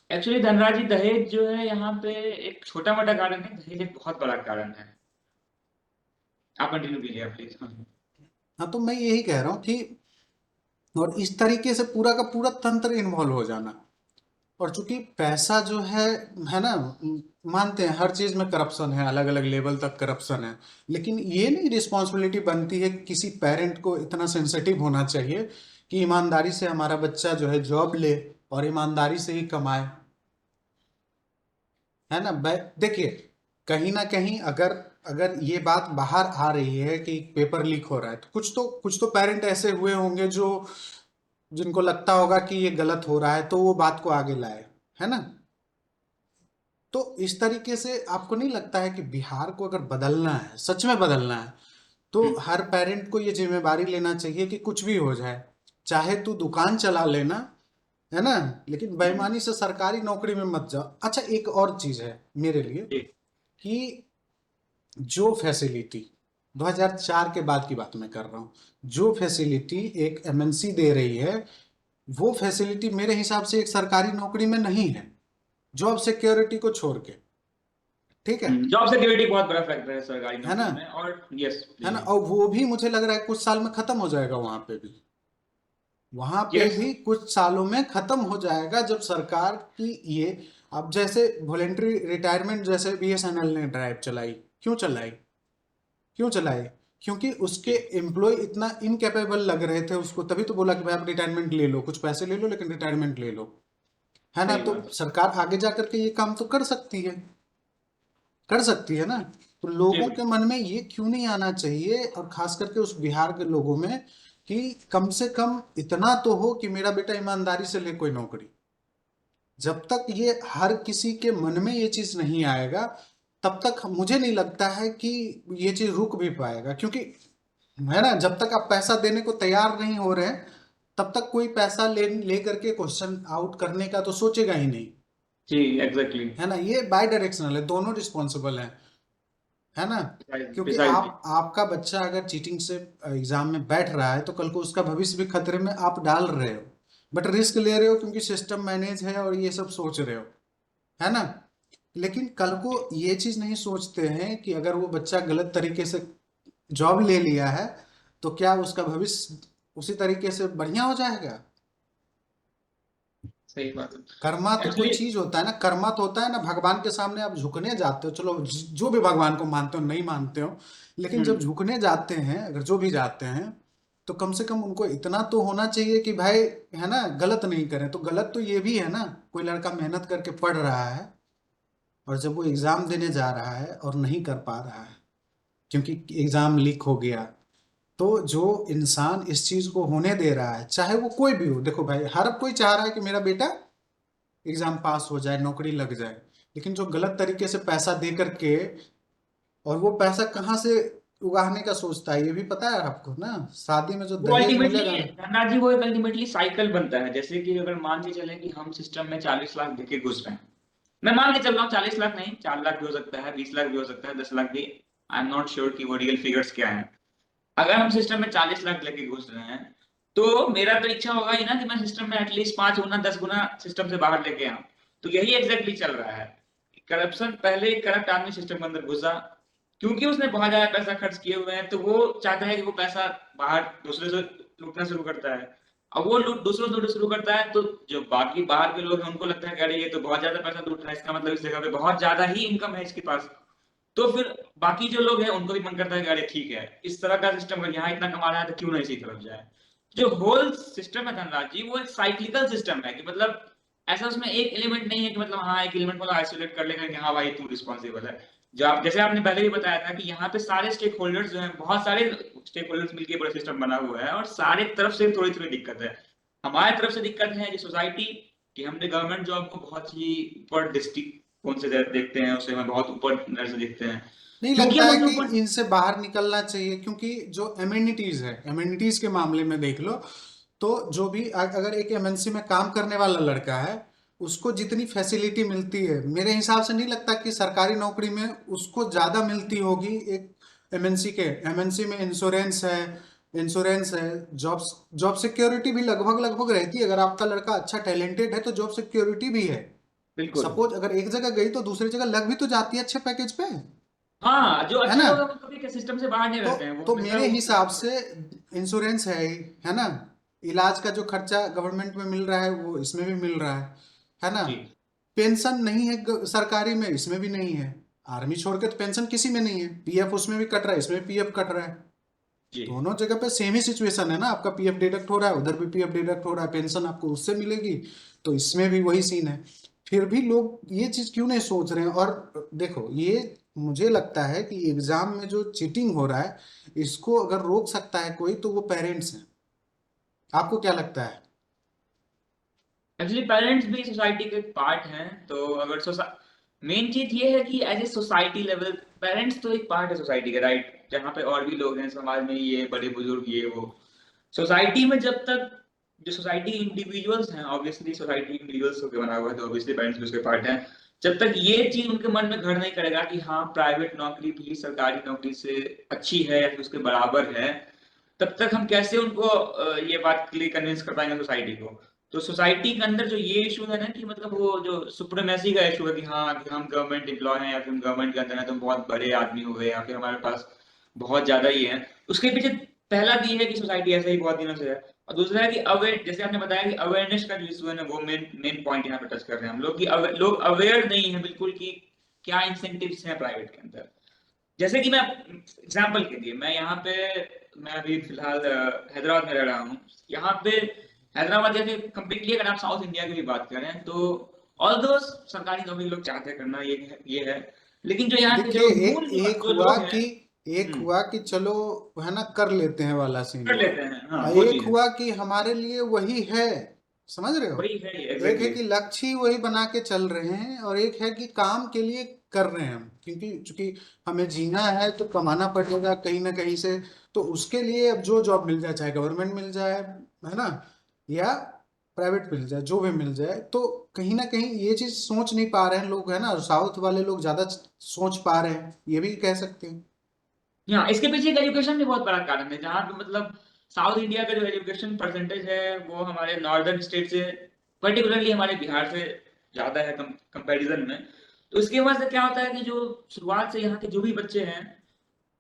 एक्चुअली धनराज जी, दहेज जो है यहाँ पे एक छोटा मोटा कारण है, दहेज एक बहुत बड़ा कारण है। आप कंटिन्यू कीजिए प्लीज। हाँ। हाँ, तो मैं यही कह रहा हूँ कि और इस तरीके से पूरा का पूरा तंत्र इन्वॉल्व हो जाना, और चूंकि पैसा जो है ना, मानते हैं हर चीज में करप्शन है, अलग अलग लेवल तक करप्शन है, लेकिन ये नहीं रिस्पॉन्सिबिलिटी बनती है कि किसी पेरेंट को इतना सेंसिटिव होना चाहिए कि ईमानदारी से हमारा बच्चा जो है जॉब ले और ईमानदारी से ही कमाए, है ना। देखिए, कहीं ना कहीं अगर अगर ये बात बाहर आ रही है कि पेपर लीक हो रहा है, तो कुछ तो पेरेंट ऐसे हुए होंगे जो जिनको लगता होगा कि ये गलत हो रहा है, तो वो बात को आगे लाए, है ना। तो इस तरीके से आपको नहीं लगता है कि बिहार को अगर बदलना है, सच में बदलना है, तो हर पेरेंट को ये जिम्मेदारी लेना चाहिए कि कुछ भी हो जाए, चाहे तू दुकान चला लेना, है ना, लेकिन बेईमानी से सरकारी नौकरी में मत जाओ। अच्छा, एक और चीज है मेरे लिए जी कि जो फैसिलिटी 2004 के बाद की बात मैं कर रहा हूँ, जो फैसिलिटी एक एमएनसी दे रही है, वो फैसिलिटी मेरे हिसाब से एक सरकारी नौकरी में नहीं है, जॉब सिक्योरिटी को छोड़ के, ठीक है जॉब सिक्योरिटी बहुत बड़ा फैक्टर है सरकारी है ना, नौकरी में। और यस है ना। जी और वो भी मुझे लग रहा है कुछ साल में खत्म हो जाएगा, वहां पे यस भी कुछ सालों में खत्म हो जाएगा, जब सरकार की ये, अब जैसे वॉलेंट्री रिटायरमेंट जैसे बीएसएनएल ने ड्राइव चलाई, क्यों चलाई, क्यों चलाए, क्योंकि उसके जी एम्प्लॉय इतना इनकेपेबल लग रहे थे उसको, तभी तो बोला कि भाई आप रिटायरमेंट ले लो, कुछ पैसे ले लो लेकिन रिटायरमेंट ले लो, है ना। सही तो बात है। सरकार आगे जा करके ये काम तो कर सकती है, कर सकती है ना। तो जी लोगों के बिल्कुल। मन में ये क्यों नहीं आना चाहिए, और खास करके उस बिहार के लोगों में, कि कम से कम इतना तो हो कि मेरा बेटा ईमानदारी से ले कोई नौकरी। जब तक ये हर किसी के मन में ये चीज नहीं आएगा, तब तक मुझे नहीं लगता है कि ये चीज रुक भी पाएगा, क्योंकि है ना, जब तक आप पैसा देने को तैयार नहीं हो रहे हैं, तब तक कोई पैसा ले करके क्वेश्चन आउट करने का तो सोचेगा ही नहीं, जी एग्जैक्टली। है ना। ये बाय डायरेक्शनल है, दोनों रिस्पॉन्सिबल हैं, है ना। क्योंकि प्रिसाइजली। आपका बच्चा अगर चीटिंग से एग्जाम में बैठ रहा है, तो कल को उसका भविष्य भी खतरे में आप डाल रहे हो, बट रिस्क ले रहे हो क्योंकि सिस्टम मैनेज है और ये सब सोच रहे हो, है ना। लेकिन कल को ये चीज नहीं सोचते हैं कि अगर वो बच्चा गलत तरीके से जॉब ले लिया है, तो क्या उसका भविष्य उसी तरीके से बढ़िया हो जाएगा। सही बात कर्मा है तो कोई एक्चुअली। चीज होता है ना, कर्मा तो होता है ना, भगवान के सामने आप झुकने जाते हो, चलो जो भी भगवान को मानते हो नहीं मानते हो, लेकिन जब झुकने जाते हैं, अगर जो भी जाते हैं, तो कम से कम उनको इतना तो होना चाहिए कि भाई, है ना, गलत नहीं करें। तो गलत तो ये भी है ना, कोई लड़का मेहनत करके पढ़ रहा है, और जब वो एग्जाम देने जा रहा है और नहीं कर पा रहा है क्योंकि एग्जाम लीक हो गया, तो जो इंसान इस चीज को होने दे रहा है, चाहे वो कोई भी हो, देखो भाई, हर कोई चाह रहा है कि मेरा बेटा एग्जाम पास हो जाए, नौकरी लग जाए, लेकिन जो गलत तरीके से पैसा दे करके, और वो पैसा कहाँ से उगाहने का सोचता है, ये भी पता है आपको ना, शादी में जो वो दहेज अल्टीमेटली मिलेगा ना। धनराज जी, वो एक अल्टीमेटली साइकिल बनता है। जैसे कि अगर मान के चले कि हम सिस्टम में 40 लाख देके घुस रहे हैं, मैं मान के चल रहा हूँ 40 लाख नहीं, 4 लाख भी हो सकता है, 20 लाख भी हो सकता है, 10 लाख भी। आई एम नॉट श्योर कि वो रियल फिगर्स क्या है। अगर हम सिस्टम में 40 लाख लेके घुस रहे हैं, तो मेरा तो इच्छा होगा ही ना कि मैं सिस्टम में एटलीस्ट 5 गुना 10 गुना सिस्टम से बाहर लेके आऊं। तो यही एग्जैक्टली चल रहा है। करप्शन, पहले एक करप्ट आदमी सिस्टम के अंदर घुसा, क्योंकि उसने बहुत ज्यादा पैसा खर्च किए हुए हैं, तो वो चाहता है कि वो पैसा बाहर दूसरे से लूटना शुरू करता है। अब वो लूट दूसरों से लूटना शुरू करता है, तो जो बाकी बाहर के लोग हैं उनको लगता है कि अरे ये तो बहुत ज्यादा पैसा लूट रहा है, इसका मतलब इस जगह पे बहुत ज्यादा ही इनकम है इसके पास। तो फिर बाकी जो लोग हैं उनको भी मन करता है कि अरे ठीक है, इस तरह का सिस्टम अगर यहाँ इतना कमा रहा है तो क्यों नहीं इसी तरफ जाए। जो होल सिस्टम है धनराज जी, वो एक साइक्लिकल सिस्टम है कि मतलब ऐसा उसमें एक एलिमेंट नहीं है कि मतलब हाँ एक एलिमेंट को आइसोलेट कर लेगा कि हाँ भाई तू रिस्पॉन्सिबल है। जो आप, जैसे आपने पहले भी बताया था कि यहाँ पे सारे स्टेक होल्डर्स जो हैं, बहुत सारे स्टेक होल्डर्स मिलकर पूरा सिस्टम बना हुआ है, और सारे तरफ से थोड़ी थोड़ी दिक्कत है। हमारे तरफ से दिक्कत है जो सोसाइटी, कि हमने गवर्नमेंट जॉब को बहुत ही ऊपर डिस्ट्रिक्ट कौन से देखते हैं, उसे हमें बहुत ऊपर नजर से देखते हैं, नहीं क्योंकि लगता हम है उसे कि ऊपर। इनसे बाहर निकलना चाहिए, क्योंकि जो एमिनिटीज है, एमिनिटीज के मामले में देख लो, तो जो भी अगर एक एमएनसी में काम करने वाला लड़का है, उसको जितनी फैसिलिटी मिलती है, मेरे हिसाब से नहीं लगता कि सरकारी नौकरी में उसको ज्यादा मिलती होगी एक एमएनसी के। एमएनसी में इंश्योरेंस है, जॉब जॉब सिक्योरिटी भी लगभग लगभग रहती है, अगर आपका लड़का अच्छा टैलेंटेड है तो जॉब सिक्योरिटी भी है। बिल्कुल। सपोज अगर एक जगह गई तो दूसरी जगह लग भी तो जाती है अच्छे पैकेज पे, हाँ, जो है अच्छे ना। लोग हैं वो कभी सिस्टम से बाहर नहीं तो रहते हैं, वो तो हमेशा मेरे ऊपर हिसाब रहते से इंश्योरेंस है ही, है ना, इलाज का जो खर्चा गवर्नमेंट में मिल रहा है वो इसमें भी मिल रहा है, है ना? जी पेंशन नहीं है सरकारी में, इसमें भी नहीं है। आर्मी छोड़ के तो पेंशन किसी में नहीं है। पीएफ उसमें भी कट रहा है, इसमें पीएफ कट रहा है। जी दोनों जगह पे सेम ही सिचुएशन है ना, आपका पीएफ डिडक्ट हो रहा है, उधर भी पीएफ डिडक्ट हो रहा है, पेंशन आपको उससे मिलेगी, तो इसमें भी वही सीन है। फिर भी लोग ये चीज क्यों नहीं सोच रहे हैं? और देखो, ये मुझे लगता है कि एग्जाम में जो चीटिंग हो रहा है, इसको अगर रोक सकता है कोई तो वो पेरेंट्स हैं। आपको क्या लगता है? एक्चुअली पेरेंट्स भी सोसाइटी के पार्ट हैं, तो अगर मेन चीज ये है कि as a society level parents तो एक पार्ट है सोसाइटी का, राइट? जहाँ पे और भी लोग हैं समाज में, ये बड़े बुजुर्ग ये वो, सोसाइटी में जब तक जो सोसाइटी इंडिविजुअल्स हैं, ऑब्वियसली सोसाइटी इंडिविजुअल्स होकर बना हुआ है, तो ऑब्वियसली पेरेंट्स भी उसके पार्ट हैं। जब तक ये चीज उनके मन में घर नहीं करेगा कि हाँ प्राइवेट नौकरी भी सरकारी नौकरी से अच्छी है या फिर उसके बराबर है, तब तक हम कैसे उनको ये बात के लिए कन्विंस कर पाएंगे सोसाइटी को? तो सोसाइटी के अंदर जो ये इशू है ना, कि मतलब वो जो सुप्रीमेसी का इशू है कि हाँ कि हम गवर्नमेंट एम्प्लॉय हैं या फिर हम गवर्नमेंट के अंदर हैं तो हम बहुत बड़े आदमी हो गए या फिर हमारे पास बहुत ज्यादा ही है, उसके पीछे पहला भी है कि सोसाइटी ऐसा ही बहुत दिनों से है। और दूसरा है कि अवेयर, जैसे आपने बताया कि अवेयरनेस का जो इशू है ना, वो मेन मेन पॉइंट यहाँ पे टच कर रहे हैं हम लोग, कि लोग अवेयर नहीं है बिल्कुल कि क्या इंसेंटिव्स हैं प्राइवेट के अंदर। जैसे कि मैं एग्जांपल के लिए, मैं यहाँ पे, मैं अभी फिलहाल हैदराबाद में रह रहा हूँ। यहाँ पे हैदराबाद जैसे कम्प्लीटली अगर आप साउथ इंडिया की भी बात करें तो ऑल दो सरकारी नौकरी लोग चाहते हैं करना, ये है, लेकिन जो यहाँ के देखिए, जो एक मूल एक जो हुआ लोग हैं, कि एक हुआ कि चलो, है ना, कर लेते हैं वाला सीन कर हुआ। लेते हैं, हाँ और वो एक चीज है, हुआ कि हमारे लिए वही है। समझ रहे हो? वही है ये एक है एग्जैक्टली। कि लक्ष्य ही वही बना के चल रहे हैं, और एक है कि काम के लिए कर रहे हैं हम, क्योंकि चूंकि हमें जीना है तो कमाना पड़ेगा कहीं ना कहीं से। तो उसके लिए अब जो जॉब मिल जाए, चाहे गवर्नमेंट मिल जाए, है ना, या प्राइवेट मिल जाए, जो भी मिल जाए, तो कहीं ना कहीं ये चीज सोच नहीं पा रहे हैं लोग, है ना। साउथ वाले लोग ज्यादा सोच पा रहे हैं, ये भी कह सकते हैं। हाँ, इसके पीछे एक एजुकेशन भी बहुत बड़ा कारण है, जहाँ पे मतलब साउथ इंडिया का जो एजुकेशन परसेंटेज है वो हमारे नॉर्दर्न स्टेट से, पर्टिकुलरली हमारे बिहार से ज्यादा है कंपैरिजन में। तो इसकी वजह से क्या होता है कि जो शुरुआत से यहाँ के जो भी बच्चे हैं,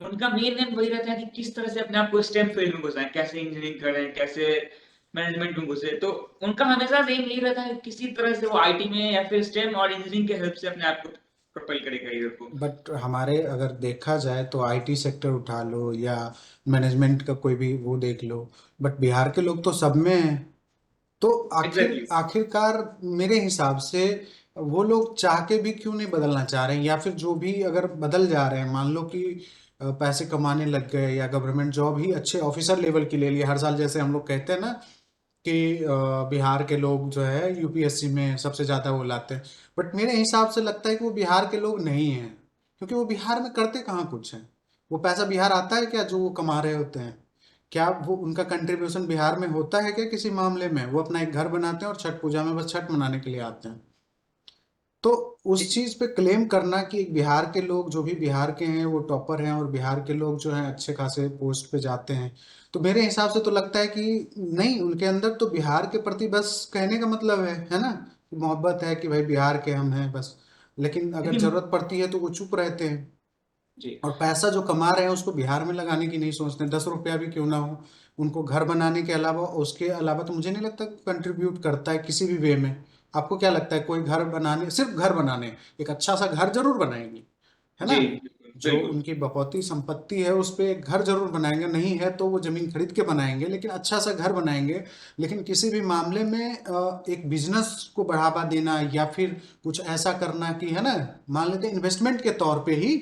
उनका मेन एम वही रहता है कि किस तरह से अपने आप को स्टेम फील्ड में घुसाएं, कैसे इंजीनियरिंग करें, कैसे मैनेजमेंट में घुसे। तो उनका हमेशा से एम यही रहता है कि किसी तरह से वो आईटी में या फिर स्टेम और इंजीनियरिंग के हेल्प से अपने आप को प्रोपेल करे करियर को। बट हमारे अगर देखा जाए तो आईटी सेक्टर उठा लो या मैनेजमेंट का कोई भी वो देख लो, बट बिहार के लोग तो सब में हैं। तो एग्जैक्टली। आखिरकार मेरे हिसाब से वो लोग चाह के भी क्यों नहीं बदलना चाह रहे हैं, या फिर जो भी अगर बदल जा रहे हैं, मान लो कि पैसे कमाने लग गए या गवर्नमेंट जॉब ही अच्छे ऑफिसर लेवल की ले ली हर साल, जैसे हम लोग कहते हैं ना कि बिहार के लोग जो है यूपीएससी में सबसे ज़्यादा वो लाते हैं। बट मेरे हिसाब से लगता है कि वो बिहार के लोग नहीं हैं, क्योंकि वो बिहार में करते कहाँ कुछ हैं। वो पैसा बिहार आता है क्या जो वो कमा रहे होते हैं? क्या वो उनका कंट्रीब्यूशन बिहार में होता है क्या किसी मामले में? वो अपना एक घर बनाते हैं और छठ पूजा में बस छठ मनाने के लिए आते हैं। तो उस चीज पे क्लेम करना कि बिहार के लोग, जो भी बिहार के हैं वो टॉपर हैं, और बिहार के लोग जो हैं अच्छे खासे पोस्ट पे जाते हैं, तो मेरे हिसाब से तो लगता है कि नहीं, उनके अंदर तो बिहार के प्रति बस कहने का मतलब है ना, मोहब्बत है कि भाई बिहार के हम हैं बस। लेकिन अगर लेकिन जरूरत पड़ती है तो वो चुप रहते हैं, जी और पैसा जो कमा रहे हैं उसको बिहार में लगाने की नहीं सोचते। 10 रुपया भी क्यों ना हो, उनको घर बनाने के अलावा, उसके अलावा तो मुझे नहीं लगता कंट्रीब्यूट करता है किसी भी वे में। आपको क्या लगता है? कोई घर बनाने, सिर्फ घर बनाने, एक अच्छा सा घर जरूर बनाएंगे, है ना। जी जो बिल्कुल। उनकी बपौती संपत्ति है उस पे एक घर जरूर बनाएंगे, नहीं है तो वो जमीन खरीद के बनाएंगे, लेकिन अच्छा सा घर बनाएंगे। लेकिन किसी भी मामले में एक बिजनेस को बढ़ावा देना या फिर कुछ ऐसा करना कि, है ना, मान लेते हैं इन्वेस्टमेंट के तौर पे ही,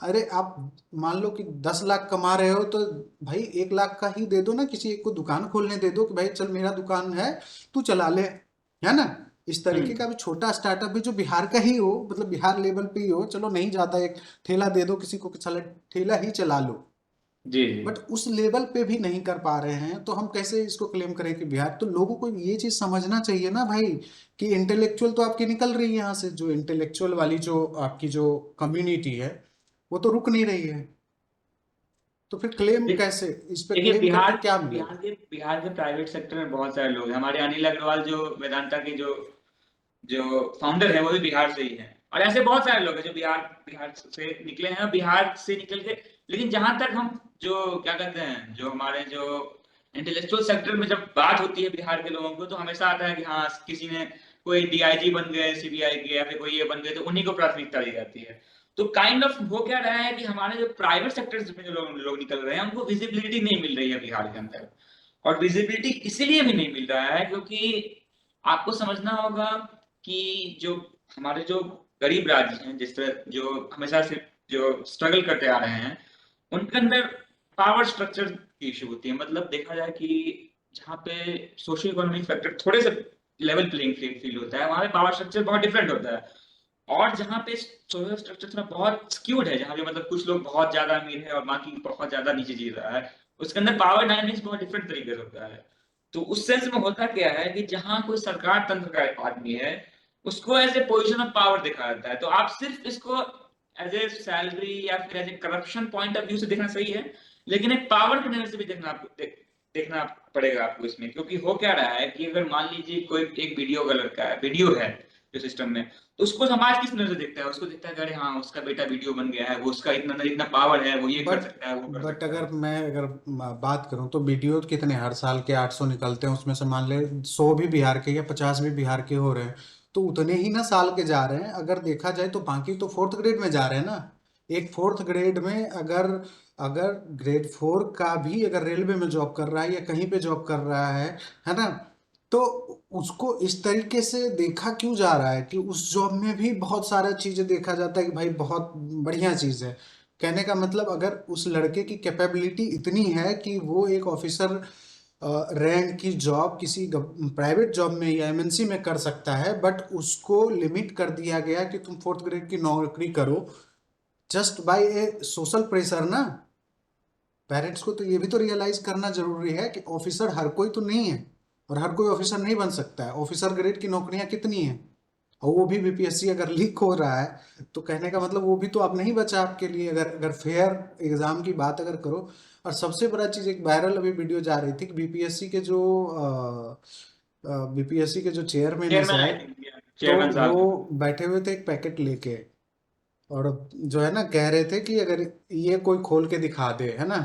अरे आप मान लो कि 10 लाख कमा रहे हो, तो भाई 1 लाख का ही दे दो ना, किसी एक को दुकान खोलने दे दो कि भाई चल मेरा दुकान है, तू चला ले, है ना। इस तरीके का भी छोटा स्टार्टअप भी जो बिहार का ही हो, मतलब बिहार लेवल पे ही हो, चलो नहीं जाता, एक ठेला दे दो किसी को कि चलो ठेला ही चला लो। जी जी बट उस लेवल पे भी नहीं कर पा रहे हैं, तो हम कैसे इसको क्लेम करें कि बिहार? तो लोगों को ये चीज समझना चाहिए ना भाई, कि इंटेलेक्चुअल तो आपकी निकल रही है यहाँ से, जो इंटेलेक्चुअल वाली जो आपकी जो कम्युनिटी है, वो तो रुक नहीं रही है। तो फिर क्लेम देख- कैसे? इस पे देखिए क्लेम करके बिहार क्या बिहार मिलेगा? के बिहार के प्राइवेट सेक्टर में बहुत सारे लोग हैं। हमारे अनिल अग्रवाल जो वेदांता के जो जो फाउंडर है वो भी बिहार से ही है, और ऐसे बहुत सारे लोग हैं जो बिहार बिहार से निकले हैं, बिहार से निकल के। लेकिन जहां तक हम जो क्या कहते हैं, जो हमारे जो इंटेलेक्चुअल सेक्टर में जब बात होती है बिहार के लोगों को, तो हमेशा आता है कि हाँ किसी ने कोई डीआईजी बन गए सीबीआई के या फिर कोई ये बन गए तो उन्हीं को प्राथमिकता दी जाती है। तो काइंड ऑफ हो क्या रहा है कि हमारे जो प्राइवेट सेक्टर्स में जो लोग निकल रहे हैं उनको विजिबिलिटी नहीं मिल रही है बिहार के अंदर। और विजिबिलिटी इसीलिए भी नहीं मिल रहा है क्योंकि आपको समझना होगा कि जो हमारे जो गरीब राज्य हैं जिस तरह जो हमेशा से जो स्ट्रगल करते आ रहे हैं उनके अंदर पावर स्ट्रक्चर की इशू होती है। मतलब देखा जाए कि जहाँ पे सोशल इकोनॉमिक फैक्टर थोड़े से लेवल प्लेइंग फील्ड होता है वहां पे पावर स्ट्रक्चर बहुत डिफरेंट होता है। और जहाँ पे सोशल स्ट्रक्चर थोड़ा बहुत स्क्यूड है जहाँ पे मतलब कुछ लोग बहुत ज्यादा अमीर है और बाकी बहुत ज्यादा नीचे जी रहा है उसके अंदर पावर डायनेमिक्स बहुत डिफरेंट तरीके से होता है। तो उस सेंस में होता क्या है कि जहाँ कोई सरकार तंत्र का आदमी है उसको as a position of power देखा जाता है। तो आप सिर्फ इसको एज ए सैलरी या फिर as a corruption point of view से देखना सही है लेकिन एक पावर के नजर से भी देखना पड़ेगा आपको इसमें। क्योंकि हो क्या रहा है कि अगर मान लीजिए कोई एक वीडियो का लड़का है वीडियो है जो सिस्टम में तो उसको समाज किस नजर से देखता है उसको देखता है कि अरे हाँ उसका बेटा वीडियो बन गया है वो उसका इतना इतना पावर है वो ये कर बट सकता है वो कर बट सकता है। अगर बात करूं तो वीडियो कितने हर साल के 800 निकलते हैं, उसमें से मान ले 100 भी बिहार के या 50 भी बिहार के हो रहे हैं, तो उतने ही ना साल के जा रहे हैं। अगर देखा जाए तो बाकी तो फोर्थ ग्रेड में जा रहे हैं ना। एक फोर्थ ग्रेड में अगर अगर ग्रेड 4 का भी अगर रेलवे में जॉब कर रहा है या कहीं पे जॉब कर रहा है ना, तो उसको इस तरीके से देखा क्यों जा रहा है कि उस जॉब में भी बहुत सारा चीजें देखा जाता है कि भाई बहुत बढ़िया चीज है। कहने का मतलब अगर उस लड़के की कैपेबिलिटी इतनी है कि वो एक ऑफिसर रैंक की जॉब किसी प्राइवेट जॉब में या एमएनसी में कर सकता है, बट उसको लिमिट कर दिया गया कि तुम फोर्थ ग्रेड की नौकरी करो just by A social pressure ना। पेरेंट्स को तो ये भी तो रियलाइज करना जरूरी है कि ऑफिसर हर कोई तो नहीं है और हर कोई ऑफिसर नहीं बन सकता है। ऑफिसर ग्रेड की नौकरियां कितनी हैं और वो भी बीपीएससी अगर लीक हो रहा है तो कहने का मतलब वो भी तो अब नहीं बचा आपके लिए, अगर अगर फेयर एग्जाम की बात अगर करो। और सबसे बड़ा चीज एक वायरल अभी वीडियो जा रही थी कि बीपीएससी के जो चेयरमैन है चेयरमैन आई शायद, थिंक तो चेयरमैन वो साहब। बैठे हुए थे एक पैकेट लेके और जो है ना कह रहे थे कि अगर ये कोई खोल के दिखा दे, है ना,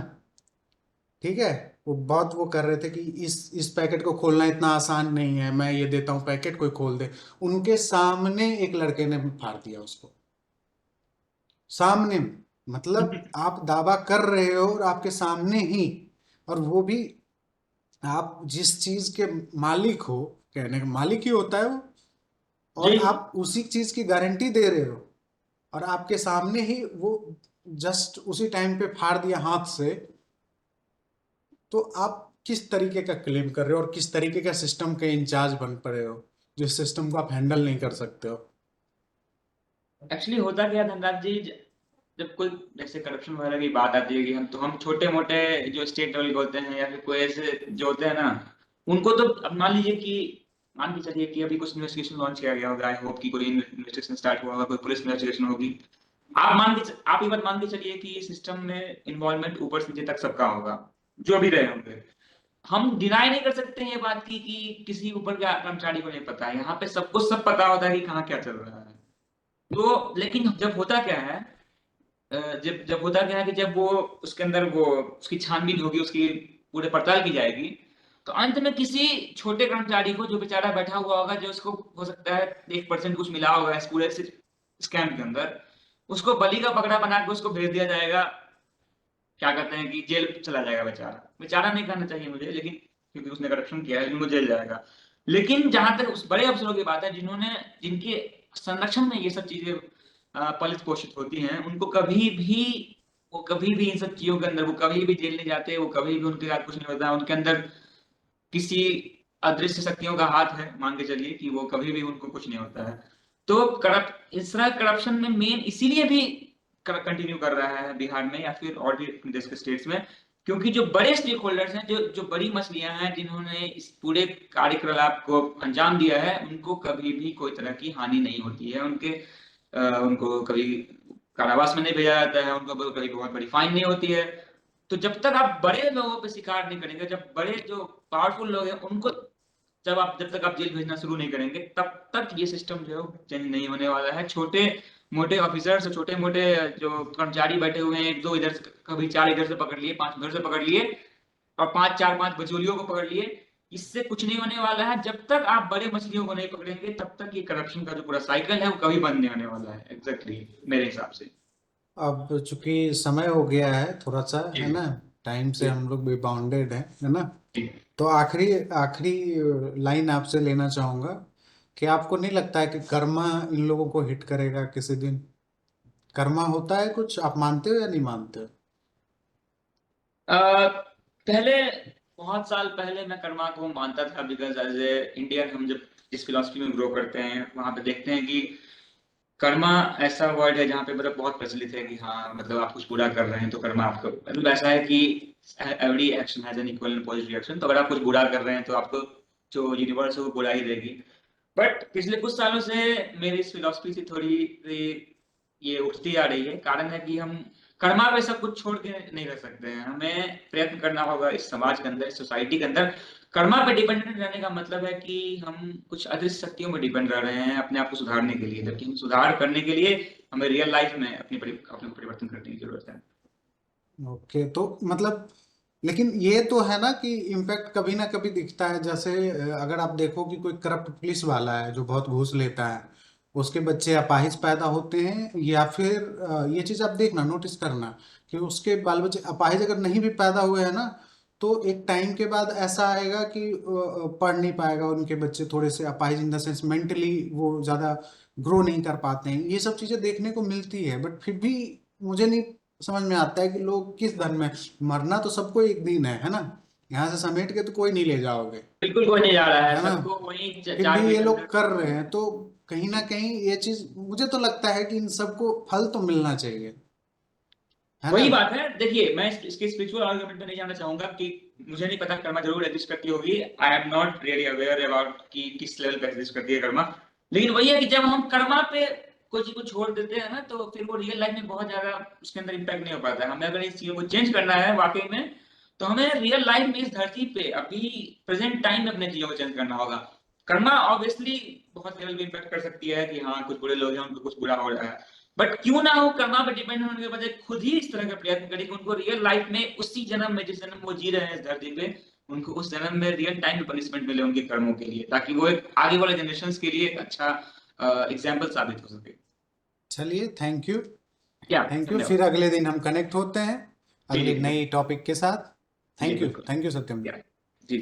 ठीक है, वो बहुत वो कर रहे थे कि इस पैकेट को खोलना इतना आसान नहीं है, मैं ये देता हूँ पैकेट कोई खोल दे। उनके सामने एक लड़के ने फाड़ दिया उसको, सामने। मतलब आप दावा कर रहे हो और आपके सामने ही, और वो भी आप जिस चीज के मालिक हो, कहने का मालिक ही होता है वो, और जी आप उसी चीज की गारंटी दे रहे हो और आपके सामने ही वो जस्ट उसी टाइम पे फाड़ दिया हाथ से। तो आप किस तरीके का क्लेम कर रहे हो और किस तरीके का सिस्टम के इंचार्ज बन पड़े हो जिस सिस्टम को आप हैंडल नहीं कर सकते हो। एक्चुअली होता क्या है धनराज जी जब कोई जैसे करप्शन वगैरह की बात आती है कि हम छोटे मोटे जो स्टेट लेवल के होते हैं या फिर कोई ऐसे जो होते हैं ना उनको तो अब मान लीजिए कि मान के चलिए कि अभी कुछ इन्वेस्टिगेशन लॉन्च किया गया होगा। आई होप कि कोई इन्वेस्टिगेशन स्टार्ट हुआ होगा कोई पुलिस इन्वेस्टिगेशन होगी। आप ये बात मान के चलिए कि सिस्टम में इन्वॉल्वमेंट ऊपर से नीचे तक सबका होगा जो भी रहे होंगे। हम डिनाई नहीं कर सकते हैं ये बात की कि किसी ऊपर के कर्मचारी को नहीं पता है। यहाँ पे सबको सब पता होता है कि कहाँ क्या चल रहा है। तो लेकिन जब होता क्या है जब जब होता क्या है कि जब वो उसके अंदर वो उसकी छानबीन होगी उसकी पूरे पड़ताल की जाएगी तो अंत में किसी छोटे कर्मचारी को जो बेचारा बैठा हुआ होगा जो उसको हो सकता है 1% कुछ मिला होगा इस पूरे स्कैम के अंदर उसको बलि का पकड़ा बना के उसको भेज दिया जाएगा। क्या कहते हैं कि जेल चला जाएगा बेचारा। बेचारा नहीं कहना चाहिए मुझे लेकिन क्योंकि उसने करप्शन किया है लेकिन वो जेल जाएगा। लेकिन जहां तक उस बड़े अफसरों की बात है जिन्होंने जिनके संरक्षण में ये सब चीजें पलित पोषित होती हैं उनको कभी भी इन सब चीजों के अंदर वो कभी भी जेल नहीं जाते। वो कभी भी उनके साथ कुछ नहीं होता। उनके अंदर किसी अदृश्य शक्तियों का हाथ है मान के चलिए कि वो कभी भी उनको कुछ नहीं होता है। तो करप्ट इस तरह करप्शन में मेन इसीलिए भी कंटिन्यू कर रहा है बिहार में या फिर और भी अपने देश के स्टेट्स में क्योंकि जो बड़े स्टेक होल्डर्स हैं जो जो बड़ी मछलियां हैं जिन्होंने इस पूरे कार्यकलाप को अंजाम दिया है उनको कभी भी कोई तरह की हानि नहीं होती है। उनको कभी कारावास में नहीं भेजा जाता है। उनको कभी बहुत बड़ी फाइन नहीं होती है। तो जब तक आप बड़े लोगों पे शिकार नहीं करेंगे जब बड़े जो पावरफुल लोग हैं उनको जब तक आप जेल भेजना शुरू नहीं करेंगे तब तक ये सिस्टम जो है चेंज नहीं होने वाला है। छोटे मोटे ऑफिसर्स छोटे मोटे जो कर्मचारी बैठे हुए हैं एक दो इधर से कभी चार इधर से पकड़ लिए पांच उधर से पकड़ लिए और पांच चार पांच बचोलियों को पकड़ लिए इससे कुछ नहीं होने वाला है। जब तक आप बड़े मछलियों को नहीं पकड़ेंगे तब तक ये करप्शन का जो पूरा साइकिल है वो कभी बंद नहीं होने वाला है। एग्जैक्टली मेरे हिसाब से। अब चूंकि समय हो गया है थोड़ा सा, जी है ना, टाइम से जी हम लोग भी बाउंडेड है ना। जी। तो आखिरी आखिरी लाइन आपसे लेना चाहूंगा कि आपको नहीं लगता है कि कर्मा इन लोगों को हिट करेगा किसी दिन? कर्मा होता है कुछ, आप मानते हो या नहीं मानते हो? पहले बहुत साल पहले मैं कर्मा को मानता था, बिकॉज एज ए इंडियन हम जब इस फिलोसफी में ग्रो करते हैं वहां पे देखते हैं कि कर्मा ऐसा वर्ड है जहाँ पे मतलब बहुत प्रचलित है कि हाँ मतलब आप कुछ बुरा कर रहे हैं तो कर्मा आपको मतलब ऐसा है कि every action has an equal and positive reaction. तो अगर आप कुछ बुरा कर रहे हैं तो आपको जो यूनिवर्स है वो बुरा ही देगी। बट पिछले कुछ सालों से मेरी इस फिलोसफी से थोड़ी ये उठती आ रही है। कारण है कि हम कर्मा पे सब कुछ छोड़ के नहीं रह सकते हैं। हमें प्रयत्न करना होगा इस समाज के अंदर, इस सोसाइटी के अंदर। कर्मा पे डिपेंडेंट रहने का मतलब है कि हम कुछ अदृश्य शक्तियों पे डिपेंड रह रहे हैं अपने आप को सुधारने के लिए, जबकि हम सुधार करने के लिए हमें रियल लाइफ में अपने परिवर्तन करने की जरूरत है। ओके, तो मतलब लेकिन ये तो है ना कि इम्पैक्ट कभी ना कभी दिखता है। जैसे अगर आप देखो कि कोई करप्ट पुलिस वाला है जो बहुत घूस लेता है, उसके बच्चे अपाहिज पैदा होते हैं, या फिर ये चीज आप देखना, नोटिस करना कि उसके बाल बच्चे अपाहिज अगर नहीं भी पैदा हुए हैं ना, तो एक टाइम के बाद ऐसा आएगा कि पढ़ नहीं पाएगा, उनके बच्चे थोड़े से अपाहिज इन द सेंस मेंटली वो ज्यादा ग्रो नहीं कर पाते हैं। ये सब चीजें देखने को मिलती है, बट फिर भी मुझे नहीं समझ में आता है कि लोग किस धर्म में, मरना तो सबको एक दिन है ना, यहाँ से समेट के तो कोई नहीं ले जाओगे, बिल्कुल कोई नहीं जा रहा है, है ना। सबको वही फिर भी चार ये के लोग अंदर। कर रहे हैं, तो कहीं ना कहीं ये चीज मुझे तो लगता है कि इन सबको फल तो मिलना चाहिए, है ना। वही बात है। देखिए मैं इसके स्पिरिचुअल आर्गुमेंट में नहीं जाना चाहूंगा कि मुझे नहीं पता कर्मा जरूर एग्जिस्ट करती होगी। I am not really aware about कि किस लेवल पे एग्जिस्ट करती है कर्मा। लेकिन वही है कि जब हम कर्मा पे कोई चीज को छोड़ देते हैं ना तो फिर वो रियल लाइफ में बहुत ज्यादा उसके अंदर इम्पैक्ट नहीं हो पाता है। हमें अगर इस चीजों को चेंज करना है वाकई में, तो हमें रियल लाइफ में इस धरती पे अभी प्रेजेंट टाइम में अपने चीजों को चेंज करना होगा। कर्मा ऑब्वियसली बहुत लेवल पे इम्पैक्ट कर सकती है कि हाँ कुछ बुरे लोग हैं उनको कुछ बुरा हो रहा है। बट क्यों ना हो, कर्मा पे डिपेंड होने के बजाय खुद ही इस तरह का प्रयत्न करें कि उनको रियल लाइफ में उसी जन्म में जिस जन्म वो जी रहे हैं इस धरती पे, उनको उस जन्म में रियल टाइम में पनिशमेंट मिले उनके कर्मों के लिए, ताकि वो एक आगे वाले जनरेशन के लिए एक अच्छा एग्जाम्पल साबित हो सके। चलिए, थैंक यू। क्या थैंक यू, फिर धन्यवाद। अगले दिन हम कनेक्ट होते हैं जी जी अगले नई टॉपिक के साथ। जी थैंक बिल्कुल। यू सत्यम क्या जी। जी।